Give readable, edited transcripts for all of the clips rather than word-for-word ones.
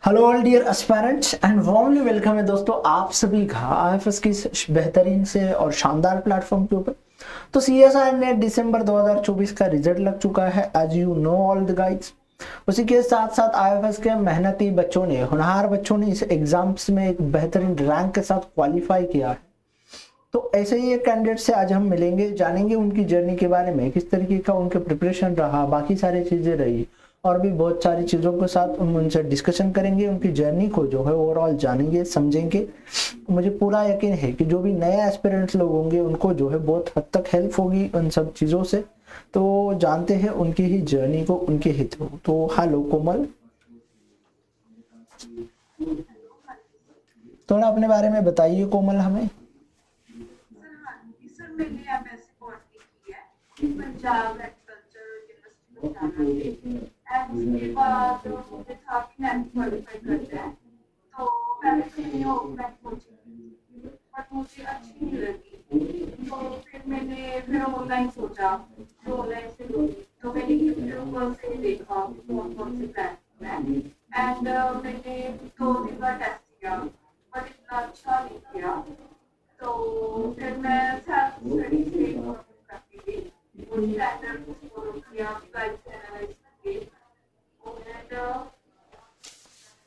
Hello all dear aspirants and warmly welcome है दोस्तों आप सभी का आईएफएस की बेहतरीन से और शानदार प्लेटफॉर्म के ऊपर। तो सीएसआर नेट दिसंबर 2024 का रिजल्ट लग चुका है as you know all the guides. उसी के साथ साथ आईएफएस के मेहनती बच्चों ने, होनहार बच्चों ने इस एग्जाम्स में एक बेहतरीन रैंक के साथ क्वालिफाई किया है। तो ऐसे ही एक कैंडिडेट से आज हम मिलेंगे, जानेंगे उनकी जर्नी के बारे में, किस तरीके का उनके प्रिपरेशन रहा, बाकी सारी चीजें रही और भी बहुत सारी चीज़ों के साथ उनसे डिस्कशन करेंगे, उनकी जर्नी को जो है ओवरऑल जानेंगे, समझेंगे। मुझे पूरा यकीन है कि जो भी नए एस्पिरेंट्स लोग होंगे उनको जो है बहुत हद तक हेल्प होगी उन सब चीज़ों से। तो जानते हैं उनकी ही जर्नी को, उनके हित को। तो हेलो कोमल, थोड़ा अपने बारे में बताइए कोमल हमें। सर मैंने एमएससी बॉटनी की है पंजाब एग्रीकल्चर यूनिवर्सिटी पटियाला से। उसके बाद मुझे था कि नेट क्वालिफाई करना है, तो पहले तो मैंने ऑफलाइन कोचिंग की बट मुझे अच्छी नहीं लगी, तो फिर ऑनलाइन सोचा कि ऑनलाइन से लूँगी। तो मैंने यूट्यूब से देखा कौन कौन से प्लेटफॉर्म है एंड मैंने 2 दिन का टेस्ट किया बट इतना अच्छा नहीं किया। तो फिर मैं सेल्फ स्टडी से करती थी, वो स्टैंडर्ड को फॉलो किया, गाइड से एनालाइज करके एंड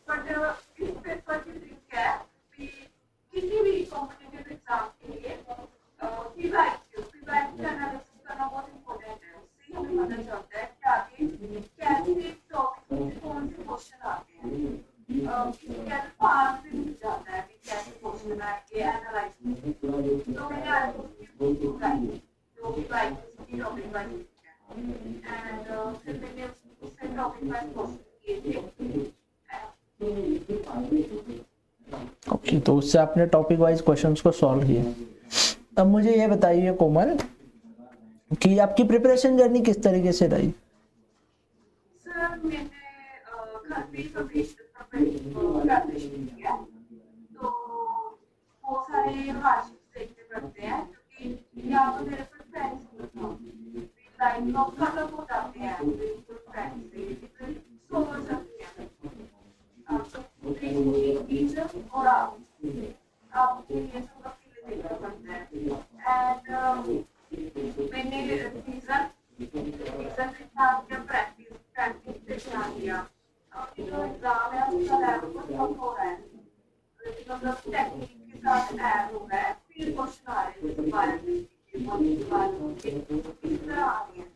बट इस पेपर की ट्रिक है कि किसी भी कॉम्पिटिटिव एग्जाम के लिए पीवाईक्यू एनालिसिस करना बहुत इम्पोर्टेंट है। उससे हमें पता चलता है कि आगे कैसे टॉपिक में कौन से क्वेश्चन आते हैं, कैसे पास भी मिल जाता है कि कैसे क्वेश्चन आएंगे एनालाइज। तो मैंने आज उसकी गाइड जो पीवाईक्यू की टॉपिक वाइज है एंड फिर मैंने उससे टॉपिक वाइज क्वेश्चन किए थे। ओके, तो उससे आपने टॉपिक वाइज क्वेश्चंस को सॉल्व किया। अब मुझे ये बताइए कोमल कि आपकी प्रिपरेशन जर्नी किस तरीके से रही। सर मैंने घर पे ग्रेजुएशन किया, तो बहुत सारे हार्डशिप्स देखने पड़ते हैं क्योंकि यहाँ तो मेरे कुछ फ्रेंड्स लाइफ लोग खत्म हो जाते हैं, बिल्कुल फ्रेंड्स से सोच सकते हैं और आपको ये सब अकेले देखना पड़ता है एंड मैंने रीजन प्रैक्टिस प्रैक्टिस पे ध्यान दिया। अभी जो एग्जाम है उसका लेवल बहुत कम हो रहा है, मतलब टेक्निक के साथ ऐड हो रहा है, फिर क्वेश्चन आ रहे हैं जैसे बायोलॉजी के इस तरह आ रही है। तो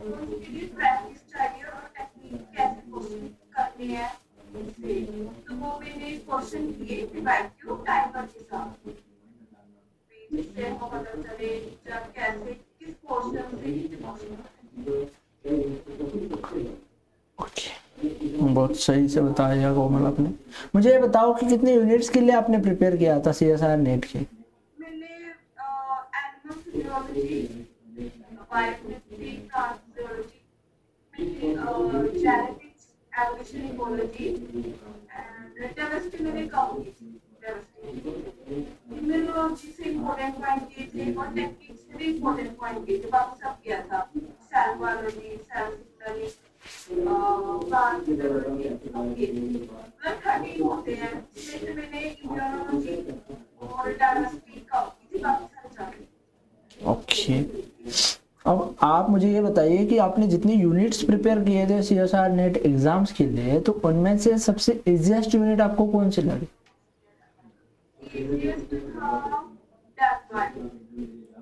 उसके लिए प्रैक्टिस चाहिए और टेक्निक कैसे क्वेश्चन करने हैं उससे। तो वो मैंने क्वेश्चन किए पीवाईक्यू टाइमर के साथ, जिससे हमको पता चले टीचर कैसे किस क्वेश्चन से किस क्वेश्चन। बहुत सही से बताया कोमल आपने। मुझे ये बताओ कि कितने यूनिट्स के लिए आपने प्रिपेयर किया था सीएसआर नेट के। मैंने animal physiology, biochemistry, transphysiology, genetics, evolution, ecology and chemistry मैंने कम की थी। केमिस्ट्री इम्यूनोलॉजी से इम्पोर्टेंट पॉइंट किए थे और टेक्निक से भी इम्पोर्टेंट पॉइंट किए थे, बाकी सब किया था। Cell biology, cell signalling, plant physiology, मतलब 30 होते हैं जिसमें से मैंने इम्यूनोलॉजी और डायग्नोस्टिक कम की थी, बाकी सारे चल। ओके, अब आप मुझे ये बताइए कि आपने जितनी यूनिट्स प्रिपेयर किए थे सीएसआर नेट एग्जाम्स के लिए, तो उनमें से सबसे इजीएस्ट यूनिट आपको कौन सी लगी। easiest था death bio,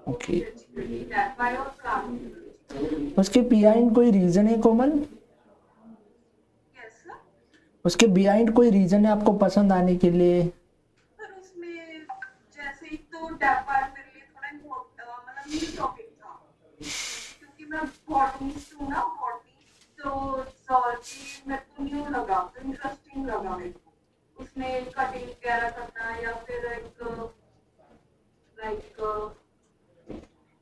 okay, death bio और प्लांट फिजियोलॉजी। उसके बिहाइंड कोई रीजन है कोमल। यस उसके बिहाइंड कोई रीजन है आपको पसंद आने के लिए। पर उसमें जैसे एक तो डेथ बायो मेरे लिए थोड़ा मतलब न्यू टॉपिक था क्योंकि मैं बॉटनिस्ट हूँ ना, बॉटनी, तो zoology मेरे को न्यू लगा, तो इंटरेस्टिंग लगा मेरे को। उसमें कटिंग वगैरह करना या फिर एक लाइक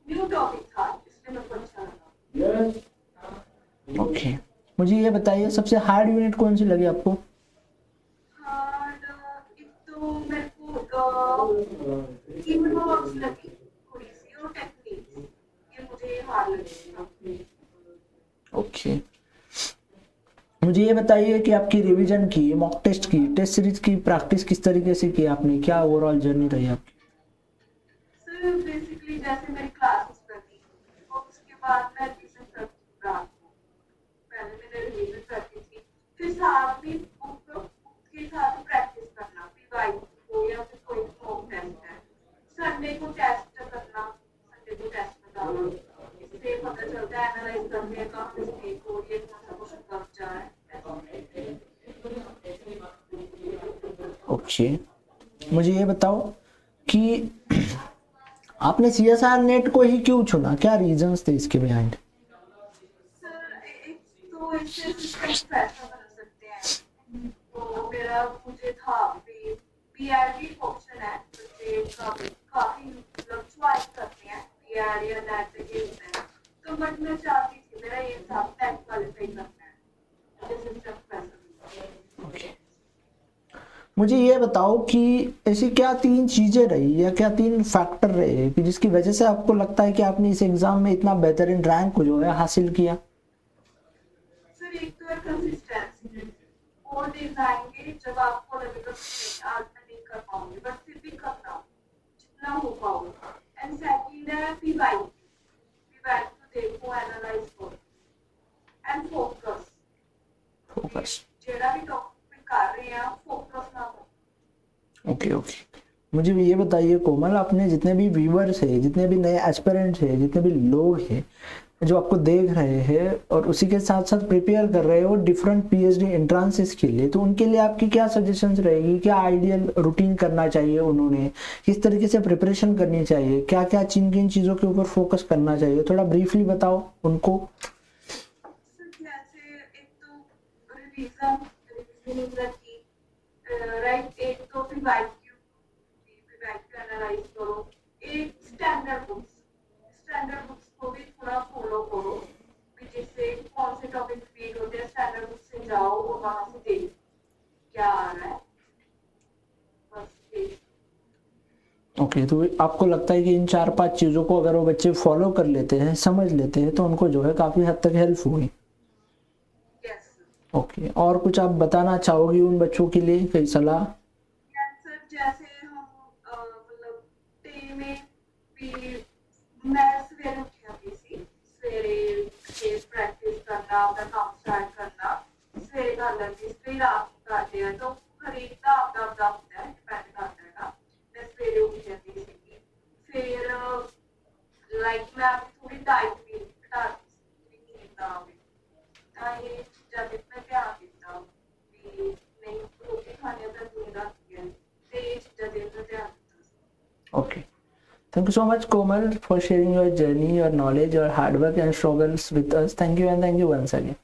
न्यू टॉपिक था, इसलिए मेरे को अच्छा लगा। ओके, मुझे ये बताइए सबसे हार्ड यूनिट कौन सी लगी आपको। हार्ड एक तो मेरे को इम्यूनोलॉजी लगी थोड़ी सी और टेक्निक्स, ये मुझे हार्ड लगी। ओके, मुझे ये बताइए कि आपकी रिवीजन की, मॉक टेस्ट की, टेस्ट सीरीज की प्रैक्टिस किस तरीके से की आपने, क्या ओवरऑल जर्नी रही आपकी? सर बेसिकली जैसे मेरी क्लासेस करनी और उसके बाद मैं रिवीजन करती हूँ रात को। पहले मैंने रिवीजन करती थी, फिर साथ में बुक के साथ प्रैक्टिस करना, पीवाई को या फिर कोई मॉक टेस्ट है। संडे को टेस्ट करना, संडे को टेस्ट बताना, इससे पता चलता है, एनालाइज करते हैं कहाँ मिस्टेक हो रही है, कौन सा क्वेश्चन कब जा रहा है। ओके, मुझे ये बताओ कि आपने सीएसआर नेट को ही क्यों चुना, क्या रीजंस थे इसके बिहाइंड? सर एक तो इससे असिस्टेंट प्रोफेसर बन सकते हैं, तो मेरा मुझे था भी पीआरडी ऑप्शन है, मुझे काफी मतलब चॉइस करते हैं पीआरडी या नेट के होते हैं, तो बट मैं चाहती थी मेरा ये था नेट क्वालिफाई करना है, मुझे असिस्टेंट प्रोफेसर। मुझे ये बताओ कि ऐसी क्या तीन चीजें रही या क्या तीन फैक्टर रहे कि जिसकी वजह से आपको लगता है कि आपने इस एग्जाम में इतना बेहतरीन रैंक को जो है हासिल किया? सर एक तो है कंसिस्टेंसी, और डेज आएंगे जब आपको लगेगा कि नहीं आज मैं नहीं कर पाऊंगी, बट फिर भी करना जितना हो पाऊंगा। एंड सेकंड है पीवाई, पीवाई को देखो, एनालाइज करो एंड फोकस, फोकस। जेड़ा भी टॉपिक कर रहे हैं फोकस ना करो। ओके ओके, मुझे भी ये बताइए कोमल, आपने जितने भी व्यूअर्स है, जितने भी नए एस्पिरेंट्स है, जितने भी लोग हैं जो आपको देख रहे हैं और उसी के साथ साथ प्रिपेयर कर रहे हो डिफरेंट पीएचडी एंट्रांसेस के लिए, तो उनके लिए आपकी क्या सजेशंस रहेगी, क्या आइडियल रूटीन करना चाहिए उन्होंने, किस तरीके से प्रिपरेशन करनी चाहिए, क्या क्या किन किन चीज़ों के ऊपर फोकस करना चाहिए, थोड़ा ब्रीफली बताओ उनको। जैसे एक तो रिवीजन, रिवीजन की राइट, एक तो पीवाईक्यू, पीवाईक्यू एनालाइज करो, एक स्टैंडर्ड बुक्स को भी थोड़ा फॉलो करो, कि जिससे कौन से टॉपिक रिपीट होते हैं स्टैंडर्ड बुक से जाओ और वहां से देखो क्या आ रहा है, बस यही। ओके, तो आपको लगता है कि इन 4-5 चीज़ों को अगर वो बच्चे फॉलो कर लेते हैं, समझ लेते हैं, तो उनको जो है काफ़ी हद तक हेल्प होगी? यस ओके, और कुछ आप बताना चाहोगी उन बच्चों के लिए, कोई सलाह? सर जैसे हम मतलब डे में भी, मैं सवेरे उठी जाती थी, सवेरे उठ के प्रैक्टिस करना, अपना काम स्टार्ट करना, सवेरे कर लेती, फिर रात को करते हैं, तो हरेक का अपना अपना होता है, डिपेंड करता है ना। मैं सवेरे उठ जाती थी, फिर लाइक मैं अपनी थोड़ी डाइट भी घटाती थी, नींद ना आवे, ਤਾਂ ਇਹ ਚੀਜ਼ਾਂ ਤੇ ਮੈਂ ਧਿਆਨ ਦਿੱਤਾ ਵੀ ਨਹੀਂ ਰੋਟੀ ਖਾਣੇ ਦਾ ਨੀਂਦ ਆਉਂਦੀ ਹੈ, ਤੇ ਇਹ ਚੀਜ਼ਾਂ ਦੇ ਉੱਤੇ ਧਿਆਨ ਦਿੱਤਾ ਸੀ। Okay. Thank you so much, Komal, for sharing your journey, your knowledge, your hard work and struggles with us. Thank you and thank you once again.